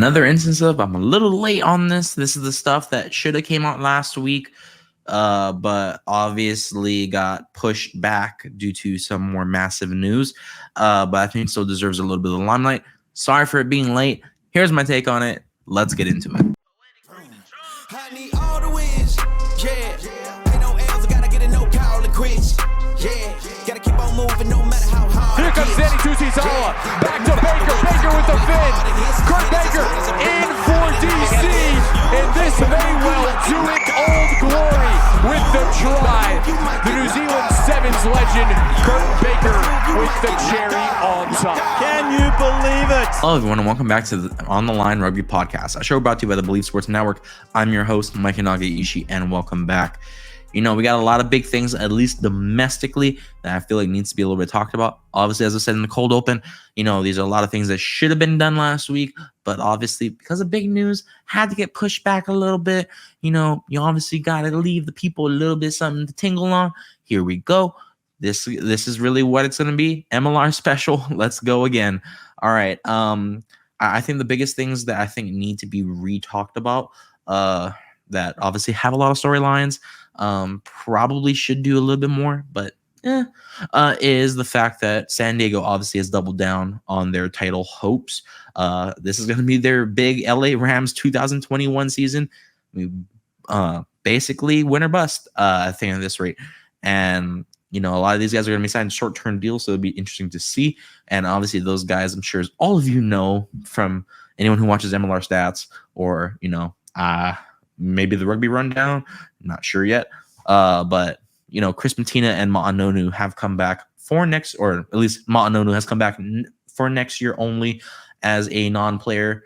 Another instance of I'm a little late on this. This is the stuff that should have came out last week, but obviously got pushed back due to some more massive news. But I think still deserves a little bit of the limelight. Sorry for it being late. Here's my take on it. Let's get into it. I need all the wins, yeah. Ain't no L's, I gotta get it, no call and quits, yeah. Gotta keep on moving no matter how hard. Here comes Danny Tusizawa, back to Baker, Baker with the fin. Kurt Baker in for DC, and this may well do it Old Glory with the drive. The New Zealand Sevens legend, Kurt Baker with the cherry on top. Can you believe it? Hello, everyone, and welcome back to the On the Line Rugby podcast, a show brought to you by the Believe Sports Network. I'm your host, Mike Nagaishi, and welcome back. You know, we got a lot of big things, at least domestically, that I feel like needs to be a little bit talked about. Obviously, as I said in the cold open, you know, these are a lot of things that should have been done last week, but obviously, because of big news, had to get pushed back a little bit. You know, you obviously got to leave the people a little bit something to tingle on. Here we go. This is really what it's going to be. MLR special. Let's go again. All right. I think the biggest things that I think need to be re-talked about, that obviously have a lot of storylines, probably should do a little bit more, but is the fact that San Diego obviously has doubled down on their title hopes. This is going to be their big LA Rams 2021 season. Basically win or bust, I think at this rate. And you know, a lot of these guys are going to be signing short-term deals, so it'll be interesting to see. And obviously, those guys, I'm sure, as all of you know from anyone who watches MLR stats or, you know, maybe the Rugby Rundown. I'm not sure yet. But, you know, Chris Matina and Ma'anonu have come back for next, or at least Ma'anonu has come back for next year only as a non-player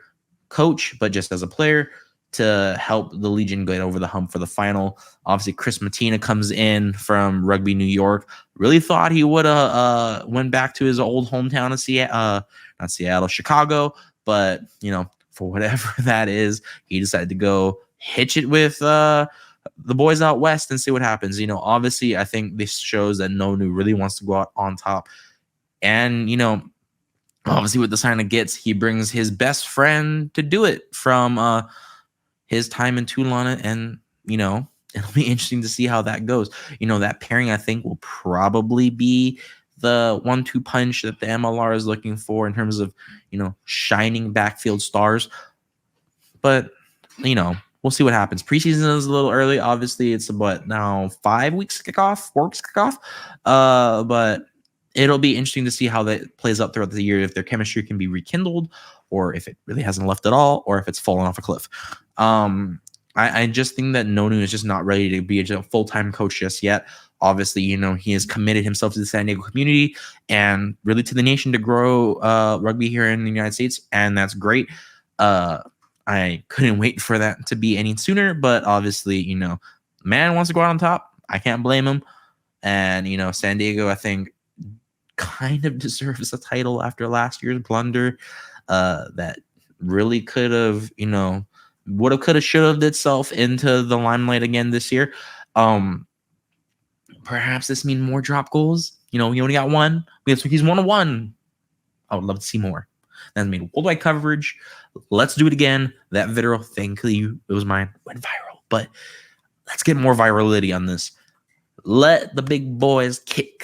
coach, but just as a player, to help the Legion get over the hump for the final. Obviously, Chris Matina comes in from Rugby New York. Really thought he would have went back to his old hometown of Chicago. But, you know, for whatever that is, he decided to go hitch it with the boys out west and see what happens. You know, obviously, I think this shows that Nonu really wants to go out on top. And, you know, obviously with the sign of Gitz, he brings his best friend to do it from his time in Toulon, and you know, it'll be interesting to see how that goes. You know, that pairing I think will probably be the 1-2 punch that the MLR is looking for in terms of, you know, shining backfield stars. But you know, we'll see what happens. Preseason is a little early. Obviously, it's about now 4 weeks kickoff. But it'll be interesting to see how that plays out throughout the year, if their chemistry can be rekindled, or if it really hasn't left at all, or if it's fallen off a cliff. I just think that Nonu is just not ready to be a full-time coach just yet. Obviously, you know, he has committed himself to the San Diego community and really to the nation to grow rugby here in the United States, and that's great. I couldn't wait for that to be any sooner, but obviously, you know, man wants to go out on top. I can't blame him. And, you know, San Diego, I think, kind of deserves a title after last year's blunder that really could have, you know, would have, could have, should have itself into the limelight again this year. Perhaps this means more drop goals. You know, he only got one. He's 1-1. I would love to see more. That means worldwide coverage. Let's do it again. That video, thankfully, it was mine, went viral. But let's get more virality on this. Let the big boys kick,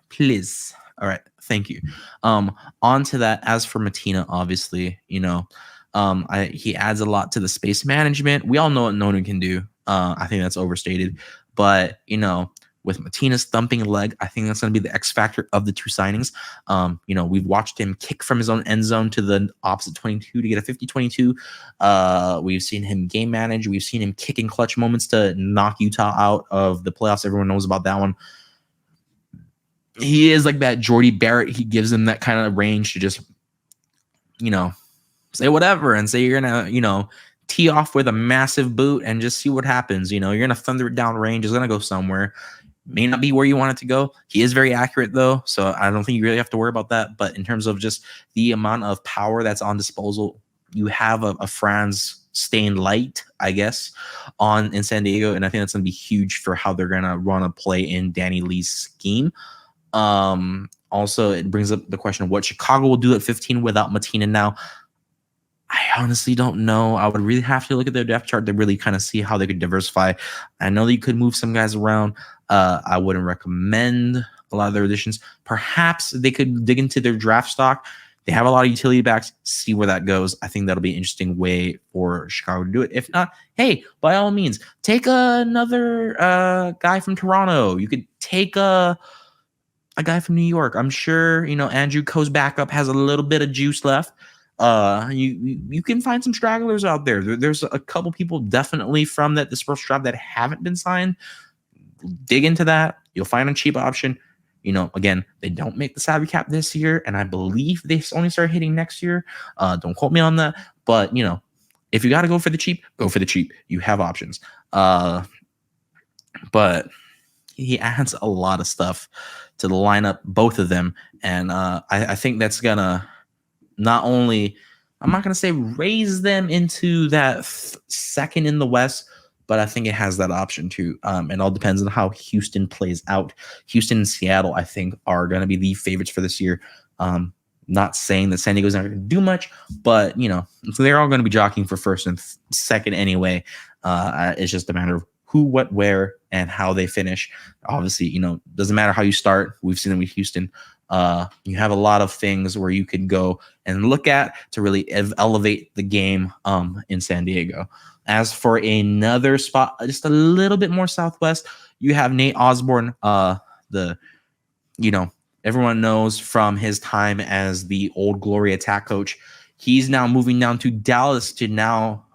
please. All right, thank you. On to that. As for Matina, obviously, you know, he adds a lot to the space management. We all know what Nonu can do. I think that's overstated. But, you know, with Matina's thumping leg, I think that's going to be the X factor of the two signings. You know, we've watched him kick from his own end zone to the opposite 22 to get a 50-22. We've seen him game manage. We've seen him kick in clutch moments to knock Utah out of the playoffs. Everyone knows about that one. He is like that Jordy Barrett. He gives him that kind of range to just, you know, say whatever and say you're going to, you know, tee off with a massive boot and just see what happens. You know, you're going to thunder it down range. It's going to go somewhere. May not be where you want it to go. He is very accurate, though, so I don't think you really have to worry about that. But in terms of just the amount of power that's on disposal, you have a Franz staying light, I guess, in San Diego, and I think that's going to be huge for how they're going to run a play in Danny Lee's scheme. Also, it brings up the question of what Chicago will do at 15 without Matina now. I I honestly don't know. I would really have to look at their depth chart to really kind of see how they could diversify. I know that you could move some guys around. I wouldn't recommend a lot of their additions. Perhaps they could dig into their draft stock. They have a lot of utility backs. See where that goes. I think that'll be an interesting way for Chicago to do it. If not, hey, by all means, take another guy from Toronto. You could take a guy from New York. I'm sure Andrew Coe's backup has a little bit of juice left. You can find some stragglers out there. There's a couple people definitely from this first draft that haven't been signed. Dig into that. You'll find a cheap option. Again, they don't make the salary cap this year, and I believe they only start hitting next year. Don't quote me on that, but if you got to go for the cheap, go for the cheap. You have options. But he adds a lot of stuff to the lineup, both of them, and I think that's gonna not only, I'm not gonna say raise them into that second in the West, but I think it has that option too. It all depends on how Houston plays out. Houston and Seattle, I think, are going to be the favorites for this year. Not saying that San Diego's not going to do much, but so they're all going to be jockeying for first and second anyway. It's just a matter of who, what, where, and how they finish. Obviously, doesn't matter how you start. We've seen it with Houston. You have a lot of things where you could go and look at to really elevate the game in San Diego. As for another spot, just a little bit more southwest, you have Nate Osborne, everyone knows from his time as the Old Glory attack coach. He's now moving down to Dallas to now,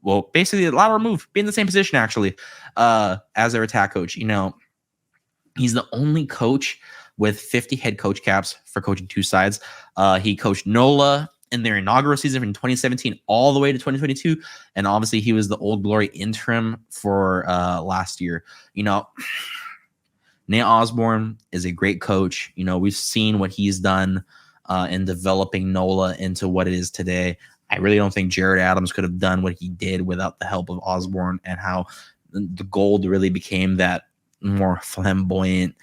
well, basically a lateral move, be in the same position actually, as their attack coach. He's the only coach with 50 head coach caps for coaching two sides. He coached NOLA in their inaugural season from 2017 all the way to 2022. And obviously he was the Old Glory interim for last year. Nate Osborne is a great coach. We've seen what he's done in developing NOLA into what it is today. I really don't think Jared Adams could have done what he did without the help of Osborne, and how the Gold really became that more flamboyant,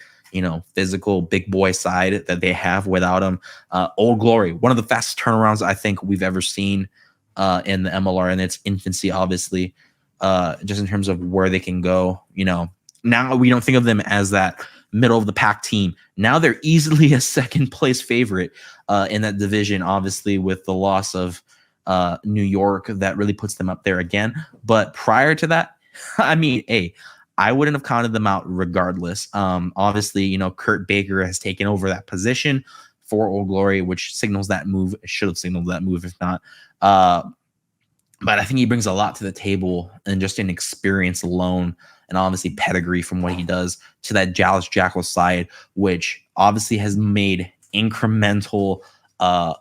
physical big boy side that they have without him. Old Glory, one of the fastest turnarounds I think we've ever seen in the MLR in its infancy, obviously, just in terms of where they can go. Now we don't think of them as that middle of the pack team. Now they're easily a second place favorite in that division, obviously with the loss of New York that really puts them up there again. But prior to that, I wouldn't have counted them out regardless. Obviously, Kurt Baker has taken over that position for Old Glory, which signals that move. It should have signaled that move, if not. But I think he brings a lot to the table, and just in experience alone, and obviously pedigree from what he does to that Dallas Jackal side, which obviously has made incremental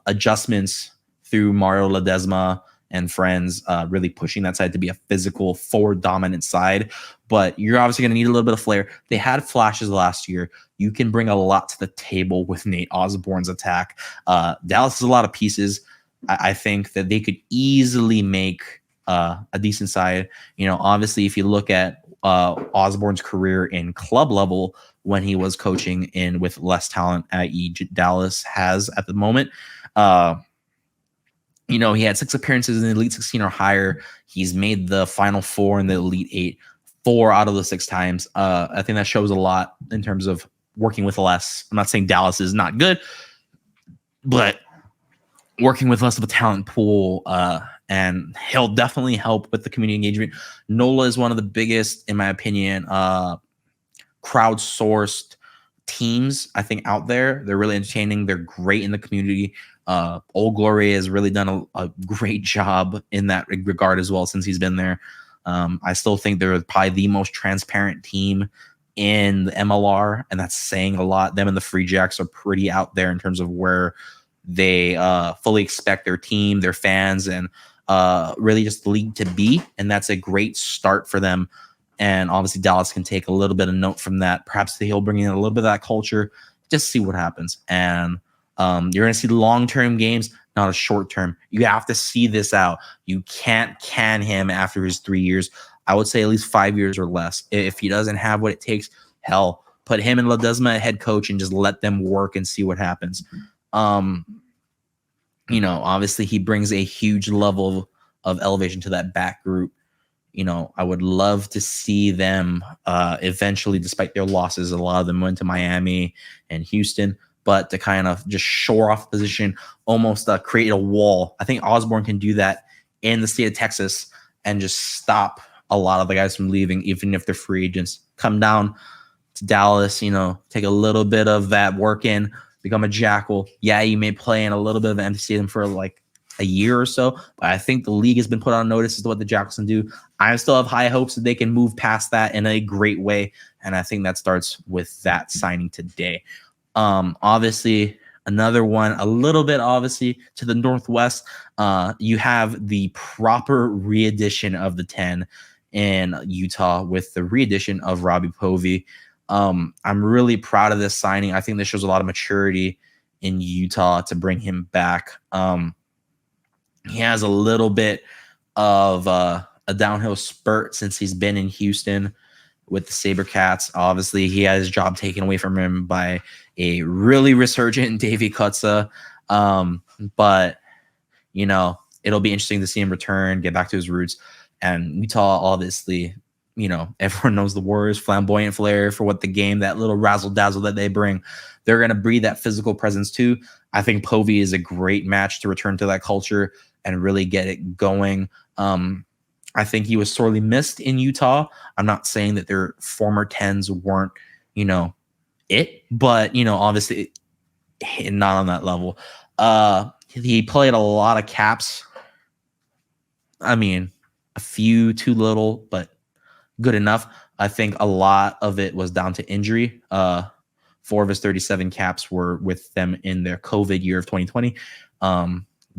adjustments through Mario Ledesma and friends, really pushing that side to be a physical, forward dominant side. But you're obviously going to need a little bit of flair. They had flashes last year. You can bring a lot to the table with Nate Osborne's attack. Dallas has a lot of pieces. I think that they could easily make a decent side. Obviously, if you look at Osborne's career in club level when he was coaching with less talent, i.e. Dallas has at the moment, he had 6 appearances in the Elite 16 or higher. He's made the Final Four in the Elite 8 4 out of the 6 times. I think that shows a lot in terms of working with less. I'm not saying Dallas is not good, but working with less of a talent pool, and he'll definitely help with the community engagement. NOLA is one of the biggest, in my opinion, crowdsourced teams I think out there. They're really entertaining. They're great in the community. Old Glory has really done a great job in that regard as well since he's been there. I still think they're probably the most transparent team in the MLR, and that's saying a lot. Them and the Free Jacks are pretty out there in terms of where they fully expect their team, their fans, and really just the league to be. And that's a great start for them. And obviously Dallas can take a little bit of note from that. Perhaps he'll bring in a little bit of that culture, just see what happens. And you're going to see long-term games, not a short-term. You have to see this out. You can't can him after his 3 years. I would say at least 5 years or less. If he doesn't have what it takes, hell, put him and Ledesma head coach and just let them work and see what happens. Obviously he brings a huge level of elevation to that back group. I would love to see them eventually, despite their losses, a lot of them went to Miami and Houston, but to kind of just shore off the position, almost create a wall. I think Osborne can do that in the state of Texas and just stop a lot of the guys from leaving, even if they're free agents. Come down to Dallas, take a little bit of that work in, become a Jackal. Yeah, you may play in a little bit of an empty stadium for like a year or so, but I think the league has been put on notice as to what the Jackals can do. I still have high hopes that they can move past that in a great way, and I think that starts with that signing today. Obviously, another one, a little bit obviously to the northwest, you have the proper re-edition of the 10 in Utah with the re-edition of Robbie Povey. I'm really proud of this signing. I think this shows a lot of maturity in Utah to bring him back. He has a little bit of a downhill spurt since he's been in Houston with the SaberCats. Obviously, he had his job taken away from him by a really resurgent Davey Kutza. But, it'll be interesting to see him return, get back to his roots. And Utah, obviously, everyone knows the Warriors, flamboyant flair for what the game, that little razzle-dazzle that they bring. They're going to breed that physical presence too. I think Povey is a great match to return to that culture and really get it going. I think he was sorely missed in Utah. I'm not saying that their former 10s weren't, it, but, obviously not on that level. He played a lot of caps. I mean, a few too little, but good enough. I think a lot of it was down to injury. 4 of his 37 caps were with them in their COVID year of 2020.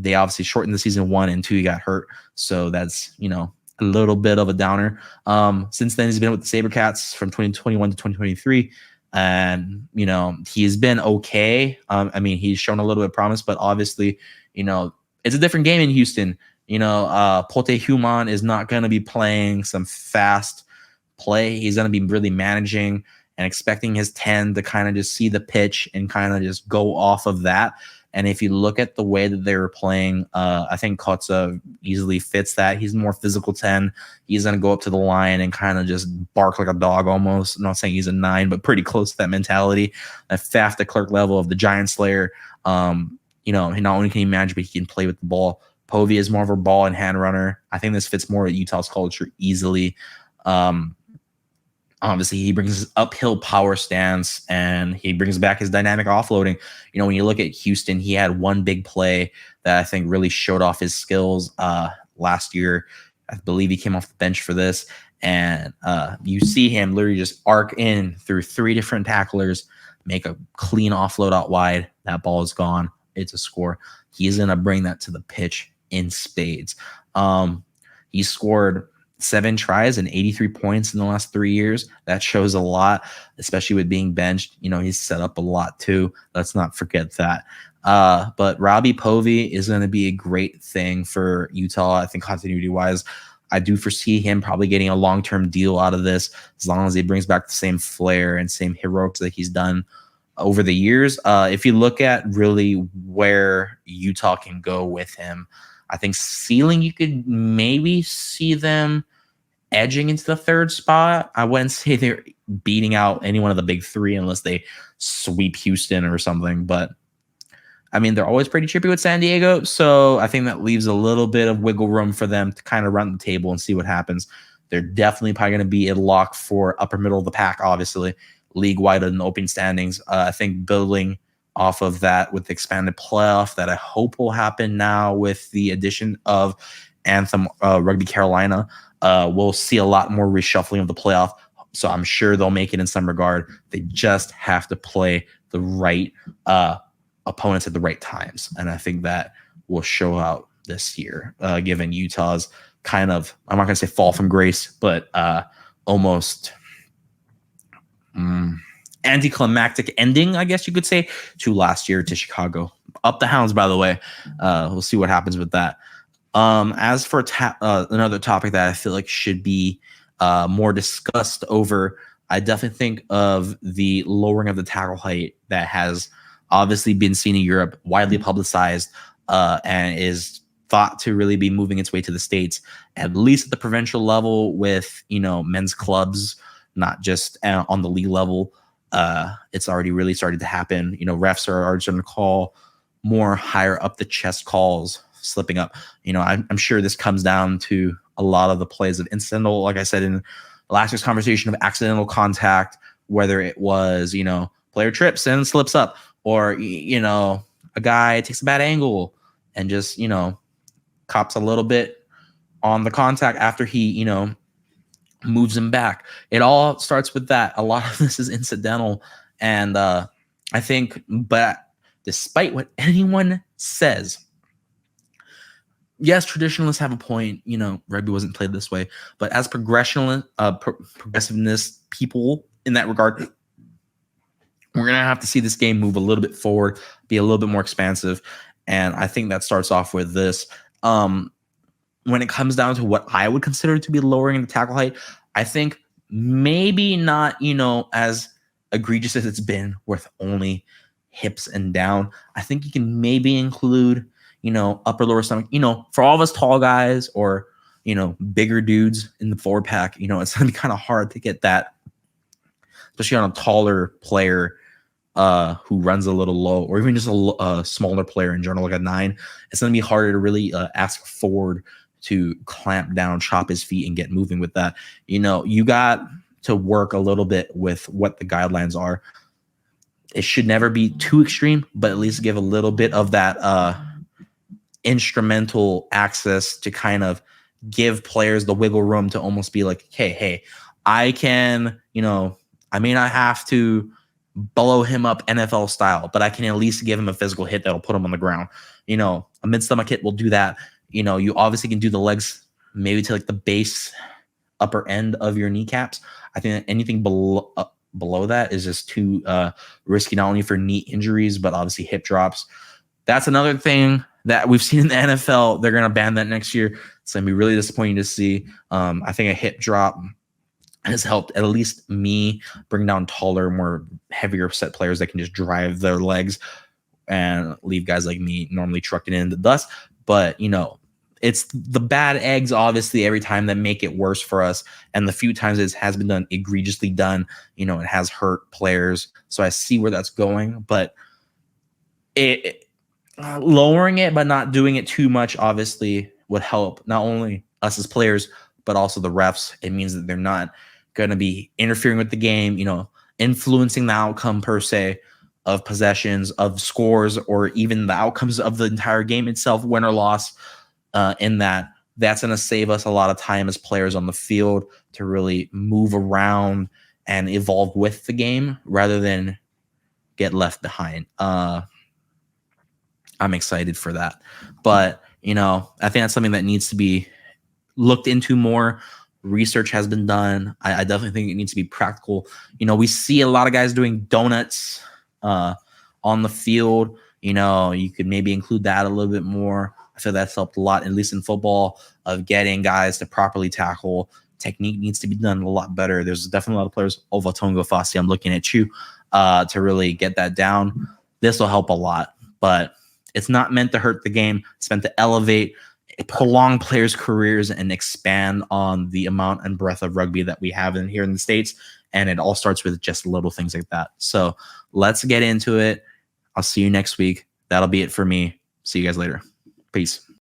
They obviously shortened the season 1 and 2. He got hurt. So that's, a little bit of a downer. Since then, he's been with the SaberCats from 2021 to 2023. And, he's been okay. He's shown a little bit of promise, but obviously, it's a different game in Houston. Pote Human is not going to be playing some fast play. He's going to be really managing and expecting his 10 to kind of just see the pitch and kind of just go off of that. And if you look at the way that they were playing, I think Kotza easily fits that. He's more physical 10. He's going to go up to the line and kind of just bark like a dog almost. I'm not saying he's a 9, but pretty close to that mentality. That Faf de Klerk level of the Giant Slayer. Not only can he manage, but he can play with the ball. Povey is more of a ball and hand runner. I think this fits more at Utah's culture easily. Obviously, he brings his uphill power stance and he brings back his dynamic offloading. When you look at Houston, he had one big play that I think really showed off his skills last year. I believe he came off the bench for this. And you see him literally just arc in through 3 different tacklers, make a clean offload out wide. That ball is gone. It's a score. He's going to bring that to the pitch in spades. He scored 7 tries and 83 points in the last 3 years. That shows a lot, especially with being benched. He's set up a lot too. Let's not forget that. But Robbie Povey is going to be a great thing for Utah. I think continuity-wise, I do foresee him probably getting a long-term deal out of this as long as he brings back the same flair and same heroics that he's done over the years. If you look at really where Utah can go with him, I think ceiling, you could maybe see them edging into the 3rd spot. I wouldn't say they're beating out any one of the big 3 unless they sweep Houston or something. But, they're always pretty trippy with San Diego. So I think that leaves a little bit of wiggle room for them to kind of run the table and see what happens. They're definitely probably going to be a lock for upper middle of the pack, obviously, league-wide in the open standings. I think building off of that with the expanded playoff that I hope will happen now with the addition of Anthem Rugby Carolina, we'll see a lot more reshuffling of the playoff. So I'm sure they'll make it in some regard. They just have to play the right opponents at the right times. And I think that will show out this year, given Utah's kind of, I'm not going to say fall from grace, but almost anticlimactic ending, I guess you could say, to last year to Chicago. Up the Hounds, by the way. We'll see what happens with that. As for another topic that I feel like should be more discussed over, I definitely think of the lowering of the tackle height that has obviously been seen in Europe, widely publicized. and is thought to really be moving its way to the States, at least at the provincial level with, men's clubs, not just on the league level. It's already really started to happen. Refs are already starting to call more higher up the chest calls slipping up. I'm sure this comes down to a lot of the plays of incidental, like I said in last week's conversation, of accidental contact, whether it was, player trips and slips up, or, a guy takes a bad angle and just, cops a little bit on the contact after he, moves him back. It all starts with that. A lot of this is incidental. And I think, but despite what anyone says, yes, traditionalists have a point. Rugby wasn't played this way, but as progressiveness people in that regard, we're going to have to see this game move a little bit forward, be a little bit more expansive. And I think that starts off with this. When it comes down to what I would consider to be lowering the tackle height, I think maybe not, as egregious as it's been with only hips and down. I think you can maybe include, upper lower stomach, for all of us tall guys or, bigger dudes in the forward pack, it's going to be kind of hard to get that, especially on a taller player who runs a little low, or even just a smaller player in general, like a 9. It's going to be harder to really ask forward to clamp down, chop his feet, and get moving with that. You got to work a little bit with what the guidelines are. It should never be too extreme, but at least give a little bit of that instrumental access to kind of give players the wiggle room to almost be like, hey, I can, I may not have to blow him up NFL style, but I can at least give him a physical hit that'll put him on the ground. A mid-stomach hit will do that. You obviously can do the legs maybe to like the base upper end of your kneecaps. I think that anything below that is just too risky, not only for knee injuries, but obviously hip drops. That's another thing that we've seen in the NFL. They're going to ban that next year. It's going to be really disappointing to see. I think a hip drop has helped at least me bring down taller, more heavier set players that can just drive their legs and leave guys like me normally trucking in the dust. But, it's the bad eggs, obviously, every time that make it worse for us. And the few times it has been done egregiously done, it has hurt players. So I see where that's going. But lowering it, but not doing it too much, obviously, would help not only us as players, but also the refs. It means that they're not going to be interfering with the game, influencing the outcome per se of possessions, of scores, or even the outcomes of the entire game itself, win or loss. In that's going to save us a lot of time as players on the field to really move around and evolve with the game rather than get left behind. I'm excited for that. But, I think that's something that needs to be looked into more. Research has been done. I definitely think it needs to be practical. We see a lot of guys doing donuts on the field. You could maybe include that a little bit more. I feel that's helped a lot, at least in football, of getting guys to properly tackle. Technique needs to be done a lot better. There's definitely a lot of players, Ovatongo Fassi, I'm looking at you, to really get that down. This will help a lot, but it's not meant to hurt the game. It's meant to elevate, prolong players' careers, and expand on the amount and breadth of rugby that we have here in the States. And it all starts with just little things like that. So let's get into it. I'll see you next week. That'll be it for me. See you guys later. Peace.